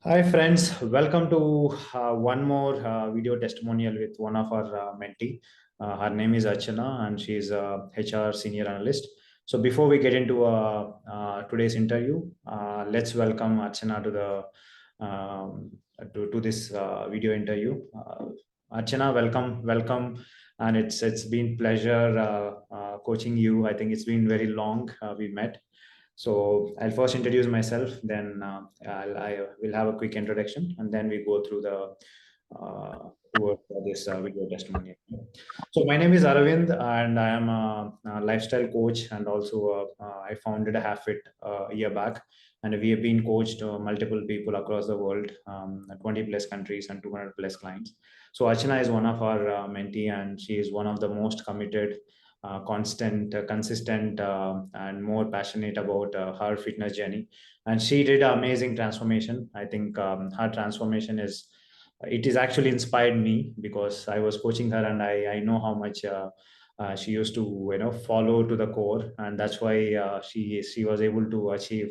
Hi friends, welcome to one more video testimonial with one of our mentee. Her name is Archana and she is a HR senior analyst. So before we get into today's interview, let's welcome Archana to the to this video interview. Archana, welcome, and it's been pleasure coaching you. I think it's been very long we met. So I'll first introduce myself, then I will have a quick introduction, and then we go through the tour for this video testimonial. So my name is Aravind, and I am a lifestyle coach, and also I founded a Habbfit a year back, and we have been coached multiple people across the world, 20 plus countries and 200 plus clients. So Archana is one of our mentee, and she is one of the most committed constant, consistent, and more passionate about her fitness journey. And she did an amazing transformation. I think her transformation it is actually inspired me because I was coaching her and I know how much she used to follow to the core, and that's why she was able to achieve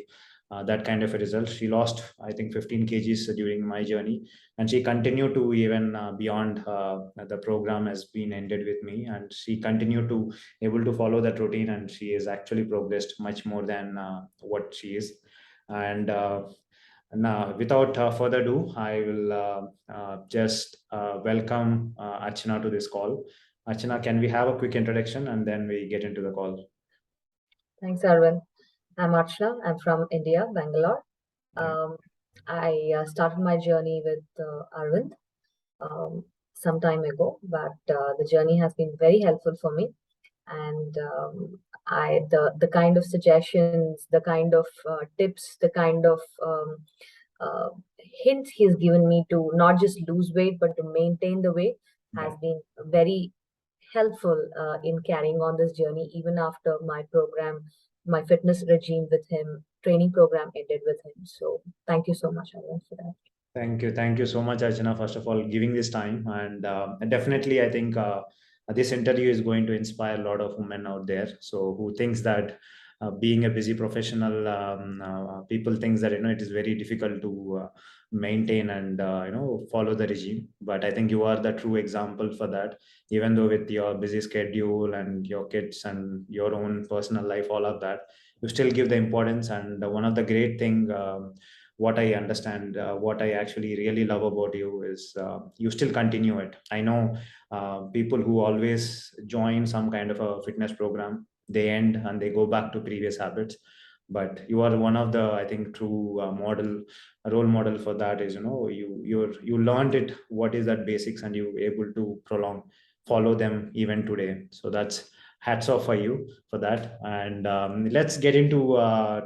that kind of a result. She lost, I think, 15 kgs during my journey, and she continued to even beyond the program has been ended with me, and she continued to able to follow that routine, and she has actually progressed much more than what she is. And now, without further ado, I will just welcome Archana to this call. Archana, can we have a quick introduction and then we get into the call? Thanks, Arvind. I'm Archana. I'm from India, Bangalore. I started my journey with Arvind some time ago, but the journey has been very helpful for me. And the kind of suggestions, the kind of tips, the kind of hints he's given me to not just lose weight but to maintain the weight has been very helpful in carrying on this journey, even after my fitness regime with him, training program ended with him. So thank you so much, Arvind, for that. Thank you so much, Archana, first of all, giving this time. And definitely, I think this interview is going to inspire a lot of women out there. So who thinks that being a busy professional, people thinks that it is very difficult to maintain and follow the regime. But I think you are the true example for that. Even though with your busy schedule and your kids and your own personal life, all of that, you still give the importance. And one of the great thing. What I understand, what I actually really love about you is you still continue it. I know people who always join some kind of a fitness program, they end and they go back to previous habits. But you are one of the, I think, true role model for that. Is you learned it. What is that basics, and you able to follow them even today. So that's hats off for you for that. And let's get into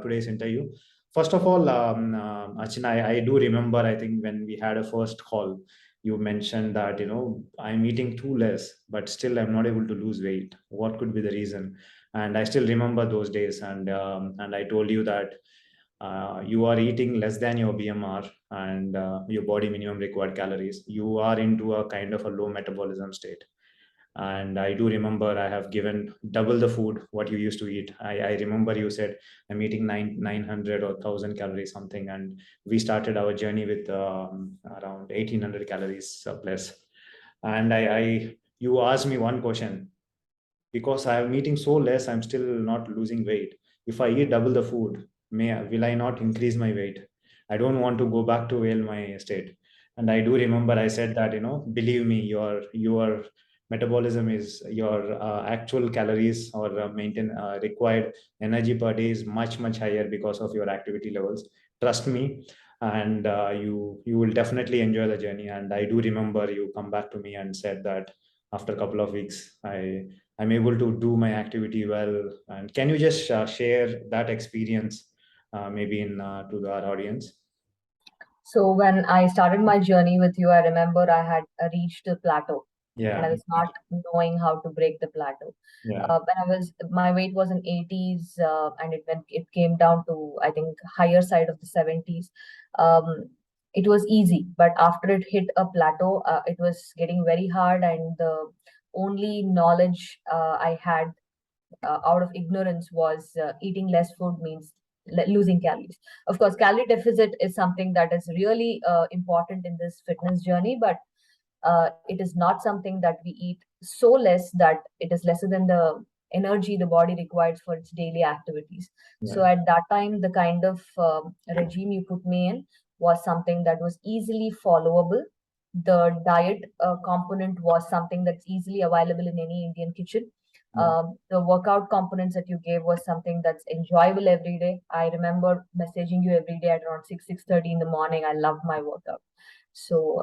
today's interview. First of all, Achin, I do remember, I think when we had a first call, you mentioned that, I'm eating too less, but still I'm not able to lose weight. What could be the reason? And I still remember those days. And I told you that you are eating less than your BMR and your body minimum required calories. You are into a kind of a low metabolism state. And I do remember I have given double the food what you used to eat. I remember you said I'm eating 900 or 1000 calories something, and we started our journey with around 1800 calories plus. And you asked me one question, because I am eating so less, I'm still not losing weight. If I eat double the food, will I not increase my weight? I don't want to go back to my state. And I do remember I said that, believe me, your metabolism is your actual calories or maintain required energy per day is much higher because of your activity levels. Trust me. And you will definitely enjoy the journey. And I do remember you come back to me and said that after a couple of weeks, I'm able to do my activity well. And can you just share that experience, maybe to our audience? So when I started my journey with you, I remember I had reached the plateau. Yeah. And I was not knowing how to break the plateau. Yeah. My weight was in 80s, and it came down to, I think, higher side of the 70s. It was easy, but after it hit a plateau, it was getting very hard, and the only knowledge I had out of ignorance was eating less food means losing calories. Of course, calorie deficit is something that is really important in this fitness journey, but it is not something that we eat so less that it is lesser than the energy the body requires for its daily activities. So at that time, the kind of regime you put me in was something that was easily followable. The diet component was something that's easily available in any Indian kitchen. The workout components that you gave was something that's enjoyable every day. I remember messaging you every day at around 6:30 in the morning. I loved my workout. So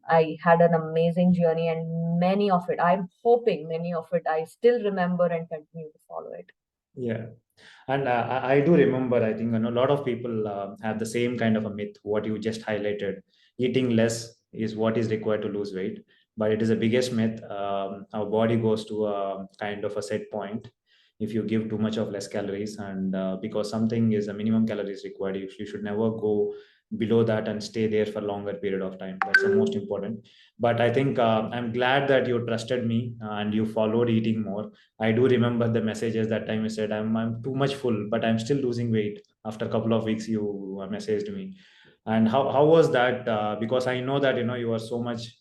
I had an amazing journey, and many of it, I'm hoping many of it, I still remember and continue to follow it. Yeah. And I do remember, I think, a lot of people have the same kind of a myth, what you just highlighted. Eating less is what is required to lose weight. But it is the biggest myth. Our body goes to a kind of a set point if you give too much of less calories. And because something is a minimum calories required, you should never go below that and stay there for longer period of time. That's the most important. But I think I'm glad that you trusted me and you followed eating more. I do remember the messages that time you said, I'm too much full, but I'm still losing weight. After a couple of weeks, you messaged me. And how was that? Because I know that, you are so much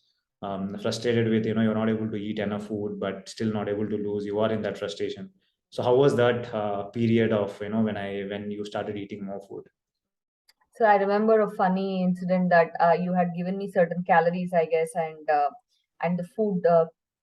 frustrated with, you're not able to eat enough food, but still not able to lose. You are in that frustration. So how was that period of, when you started eating more food? So I remember a funny incident that you had given me certain calories, I guess, and the food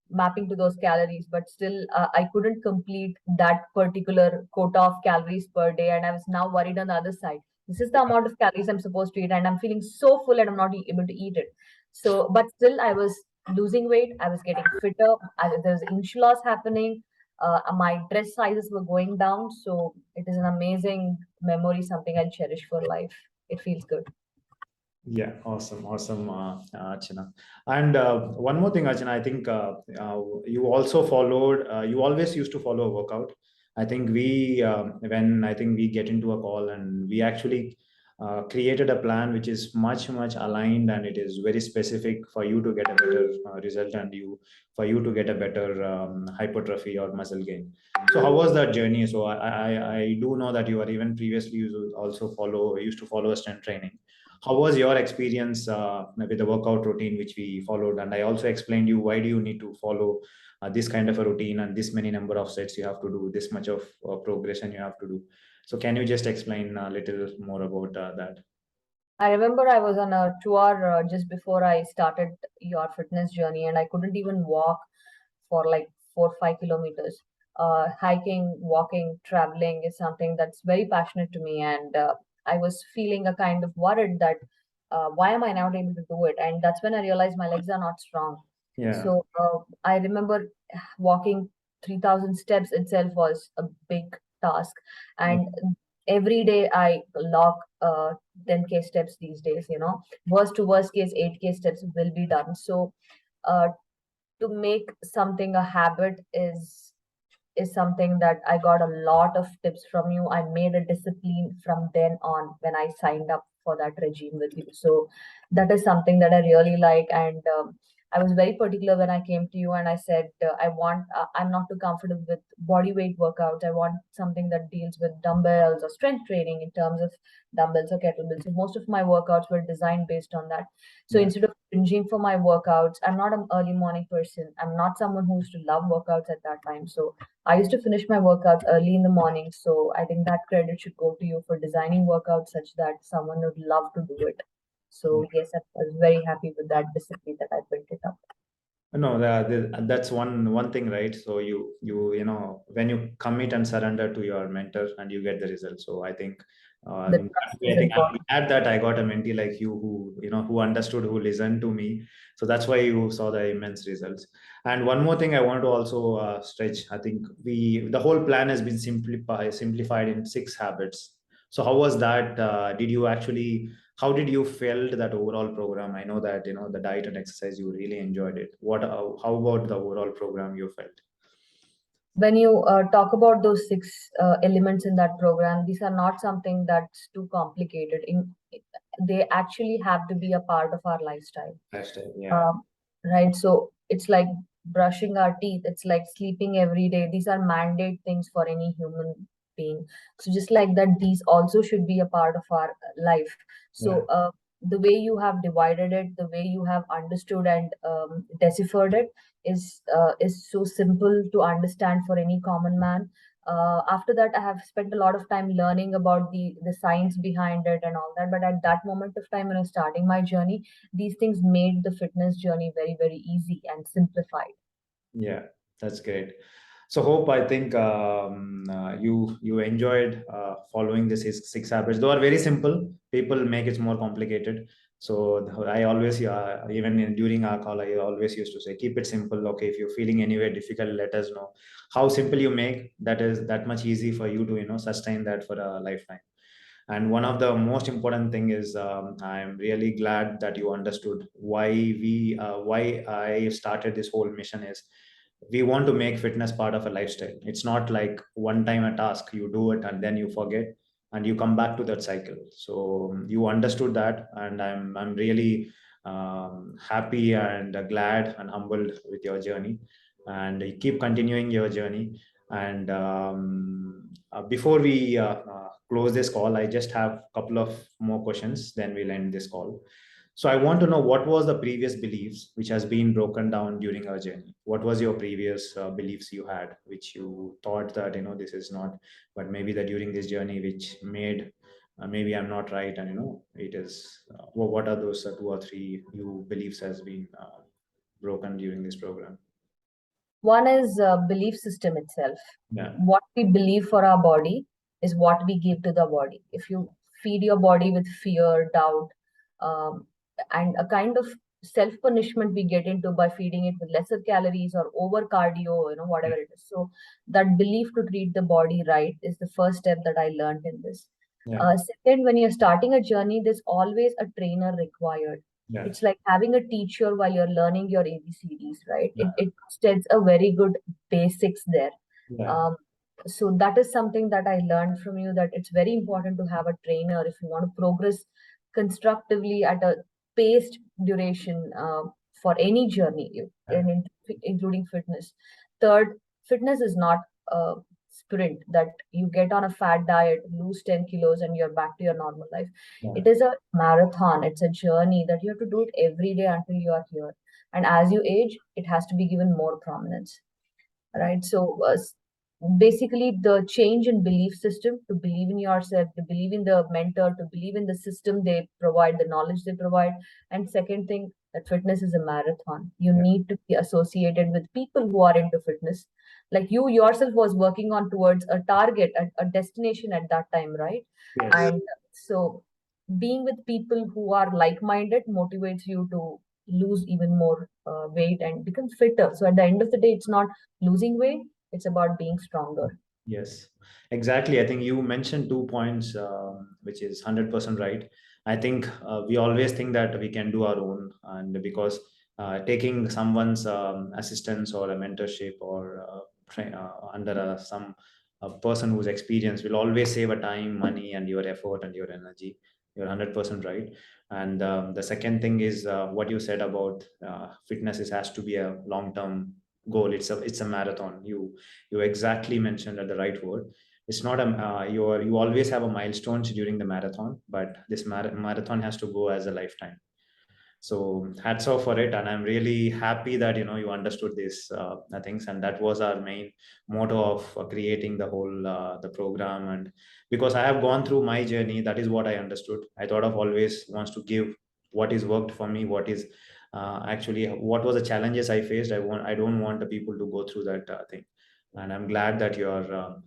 mapping to those calories, but still I couldn't complete that particular quota of calories per day, and I was now worried on the other side. This is the amount of calories I'm supposed to eat, and I'm feeling so full and I'm not able to eat it. So, but still, I was losing weight. I was getting fitter. There was inch loss happening. My dress sizes were going down. So it is an amazing memory, something I'll cherish for life. It feels good. Yeah, awesome, Archana. And one more thing, Archana, I think you also followed. You always used to follow a workout. I think when I think we get into a call and we actually created a plan which is much aligned and it is very specific for you to get a better result and for you to get a better hypertrophy or muscle gain. So how was that journey? So I do know that you are even previously used to follow a strength training. How was your experience with the workout routine which we followed? And I also explained you why do you need to follow this kind of a routine and this many number of sets you have to do, this much of progression you have to do. So can you just explain a little more about that? I remember I was on a tour just before I started your fitness journey, and I couldn't even walk for like 4 or 5 kilometers. Hiking, walking, traveling is something that's very passionate to me, and I was feeling a kind of worried that why am I not able to do it? And that's when I realized my legs are not strong. Yeah. So I remember walking 3,000 steps itself was a big task, and every day I log 10K steps these days. Worst to worst case, 8K steps will be done. So uh, to make something a habit is something that I got a lot of tips from you. I made a discipline from then on when I signed up for that regime with you. So that is something that I really like. And I was very particular when I came to you and I said, I'm not too comfortable with body weight workouts. I want something that deals with dumbbells or strength training in terms of dumbbells or kettlebells. So most of my workouts were designed based on that. So instead of binging for my workouts, I'm not an early morning person. I'm not someone who used to love workouts at that time. So I used to finish my workouts early in the morning. So I think that credit should go to you for designing workouts such that someone would love to do it. So yes, I was very happy with that discipline that I built it up. No, that's one thing, right? So when you commit and surrender to your mentor and you get the result. So I think The trust is I think I'm important. glad that I got a mentee like you who understood, who listened to me. So that's why you saw the immense results. And one more thing I want to also stretch. I think the whole plan has been simplified in 6 habits. So how was that? Did you actually? How did you felt that overall program? I know that the diet and exercise you really enjoyed it. How about the overall program you felt? When you talk about those six elements in that program, these are not something that's too complicated. They actually have to be a part of our lifestyle. Hashtag, yeah. Um, right. So it's like brushing our teeth. It's like sleeping every day. These are mandate things for any human. pain. So just like that, these also should be a part of our life. So the way you have divided it, the way you have understood and deciphered it is so simple to understand for any common man. After that, I have spent a lot of time learning about the science behind it and all that. But at that moment of time when I was starting my journey, these things made the fitness journey very, very easy and simplified. Yeah, that's great. So hope I think you enjoyed following the six habits. They are very simple. People make it more complicated. So I always even during our call I always used to say keep it simple. Okay, if you're feeling anywhere difficult, let us know. How simple you make that is that much easy for you to sustain that for a lifetime. And one of the most important thing is I'm really glad that you understood why I started this whole mission is we want to make fitness part of a lifestyle. It's not like one time a task you do it and then you forget and you come back to that cycle. So you understood that, and I'm really happy and glad and humbled with your journey, and you keep continuing your journey. And before we close this call, I just have a couple of more questions, then we'll end this call. So I want to know what was the previous beliefs which has been broken down during our journey. What was your previous beliefs you had, which you thought that this is not, but maybe that during this journey which made maybe I'm not right, and it is. What are those two or three new beliefs has been broken during this program? One is belief system itself. Yeah, What we believe for our body is what we give to the body. If you feed your body with fear, doubt, um, and a kind of self punishment we get into by feeding it with lesser calories or over cardio, whatever it is. So that belief to treat the body right is the first step that I learned in this. yeah, Second, when you're starting a journey, there's always a trainer required. yeah, It's like having a teacher while you're learning your ABCDs, right? yeah, It sets a very good basics there. yeah, Um, so that is something that I learned from you, that it's very important to have a trainer if you want to progress constructively at a paced duration for any journey, yeah, including fitness. Third, fitness is not a sprint that you get on a fat diet, lose 10 kilos, and you're back to your normal life. yeah, It is a marathon, it's a journey that you have to do it every day until you are here. And as you age, it has to be given more prominence, right? So basically the change in belief system, to believe in yourself, to believe in the mentor, to believe in the system they provide, the knowledge they provide. And second thing, that fitness is a marathon. You yeah. need to be associated with people who are into fitness, like you yourself was working on towards a target, a destination at that time, right? Yes. And so being with people who are like-minded motivates you to lose even more weight and become fitter. So at the end of the day, it's not losing weight, it's about being stronger. Yes, exactly. I think you mentioned 2 points, which is 100% right. I think we always think that we can do our own, and because taking someone's assistance or a mentorship or under some person who's experienced will always save a time, money, and your effort and your energy. You're 100% right. And the second thing is what you said about fitness is has to be a long-term goal. It's a marathon. You exactly mentioned at the right word. It's not a you always have a milestones during the marathon, but this marathon has to go as a lifetime. So hats off for it, and I'm really happy that you understood these things, and that was our main motto of creating the whole the program. And because I have gone through my journey, that is what I understood. I thought of always wants to give what is worked for me, what is actually what was the challenges I faced. I don't want the people to go through that thing, and I'm glad that you are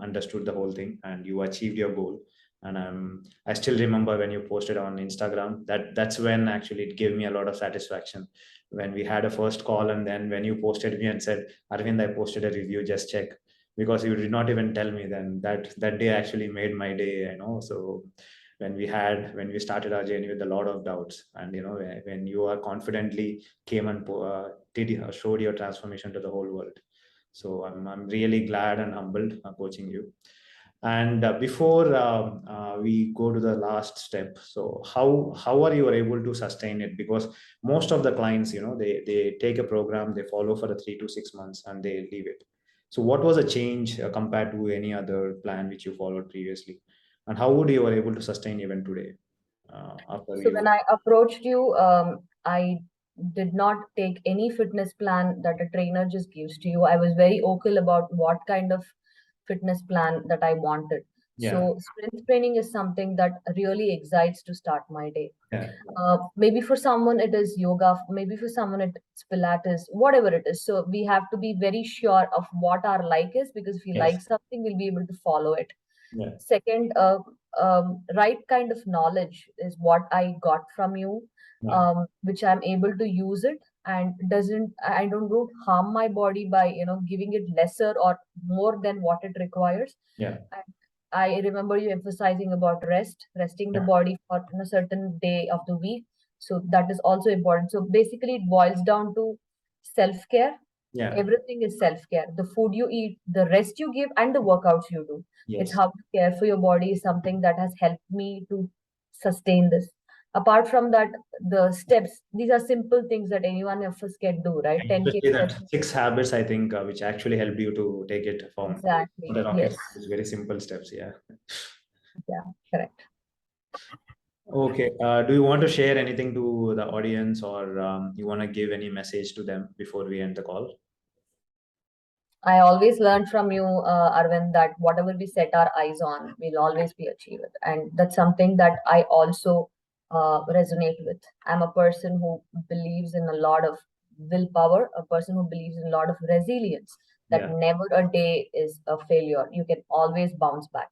understood the whole thing and you achieved your goal. And I still remember when you posted on Instagram, that's when actually it gave me a lot of satisfaction when we had a first call, and then when you posted me and said, Arvind, I posted a review, just check, because you did not even tell me. Then that day actually made my day. So when we started our journey with a lot of doubts, and when you are confidently came and showed your transformation to the whole world. So I'm really glad and humbled coaching you. And before we go to the last step, so how are you able to sustain it? Because most of the clients, they take a program, they follow for the 3 to 6 months, and they leave it. So what was a change compared to any other plan which you followed previously, and how would you were able to sustain even today after So when you? I approached you, I did not take any fitness plan that a trainer just gives to you. I was very vocal about what kind of fitness plan that I wanted. Yeah, So strength training is something that really excites to start my day. yeah, Maybe for someone it is yoga, maybe for someone it's Pilates, whatever it is. So we have to be very sure of what our like is, because if we yes, like something, we'll be able to follow it. yeah, Second, right kind of knowledge is what I got from you, yeah, which I'm able to use it, and doesn't I don't harm my body by giving it lesser or more than what it requires. yeah, And I remember you emphasizing about resting the yeah, body for a certain day of the week. So that is also important. So basically, it boils down to self-care. yeah, Everything is self-care. The food you eat, the rest you give, and the workouts you do. It's yes. how to care for your body is something that has helped me to sustain this. Apart from that, the steps, these are simple things that any one of us can do, right? 10K Especially steps. that 6 habits, I think, which actually helped you to take it from Exactly. the rocket Yes. science, very simple steps. Yeah. Yeah, correct. Okay. Do you want to share anything to the audience, or you want to give any message to them before we end the call? I always learned from you, Arvind, that whatever we set our eyes on will always be achieved. And that's something that I also resonate with. I'm a person who believes in a lot of willpower, a person who believes in a lot of resilience, that Yeah. never a day is a failure. You can always bounce back.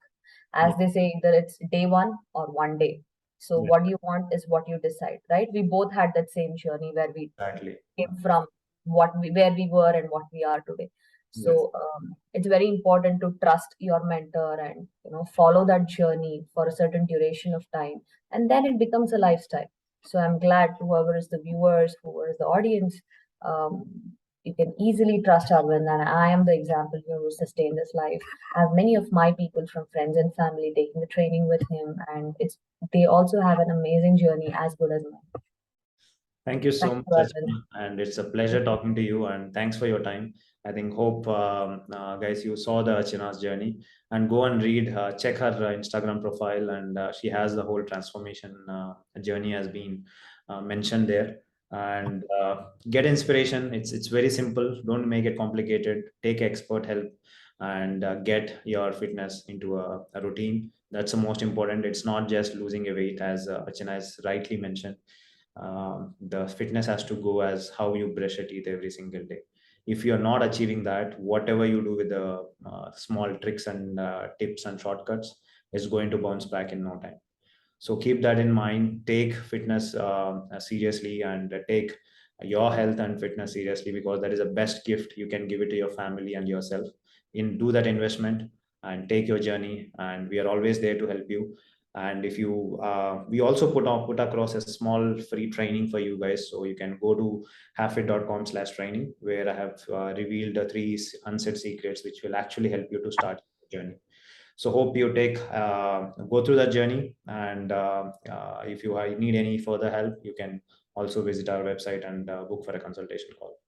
As Yeah. they say, either it's day one or one day. So Yeah. what you want is what you decide, right? We both had that same journey where we Exactly. came from where we were and what we are today. Yes. So it's very important to trust your mentor and follow that journey for a certain duration of time, and then it becomes a lifestyle. So I'm glad whoever is the viewers, whoever is the audience, um, you can easily trust Arvind, and I am the example here who sustain this life. I have many of my people from friends and family taking the training with him, and it's they also have an amazing journey as good as mine. Thank you Thank so much, you, Arvind. Archana, and it's a pleasure talking to you. And thanks for your time. I think hope guys you saw the Archana's journey, and go and read, check her Instagram profile, and she has the whole transformation journey has been mentioned there. And get inspiration. It's very simple. Don't make it complicated. Take expert help, and get your fitness into a routine. That's the most important. It's not just losing a weight, as Archana has rightly mentioned. The fitness has to go as how you brush your teeth every single day. If you're not achieving that, whatever you do with the small tricks and tips and shortcuts is going to bounce back in no time. So keep that in mind. Take fitness seriously, and take your health and fitness seriously, because that is the best gift you can give it to your family and yourself. In do that investment and take your journey, and we are always there to help you. And if you we also put across a small free training for you guys, so you can go to habbfit.com/training, where I have revealed the three unsaid secrets which will actually help you to start the journey. So hope you take go through that journey, and if you need any further help, you can also visit our website and book for a consultation call.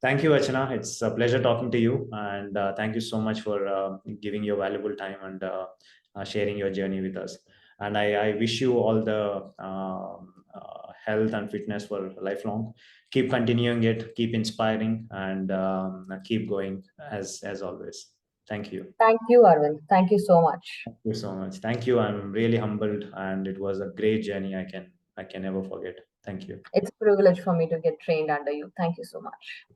Thank you, Achana. It's a pleasure talking to you, and thank you so much for giving your valuable time and sharing your journey with us. And I wish you all the health and fitness for lifelong. Keep continuing it, keep inspiring, and keep going as always. Thank you. Thank you, Arvind. Thank you so much. Thank you so much. Thank you. I'm really humbled, and it was a great journey. I can never forget. Thank you. It's a privilege for me to get trained under you. Thank you so much.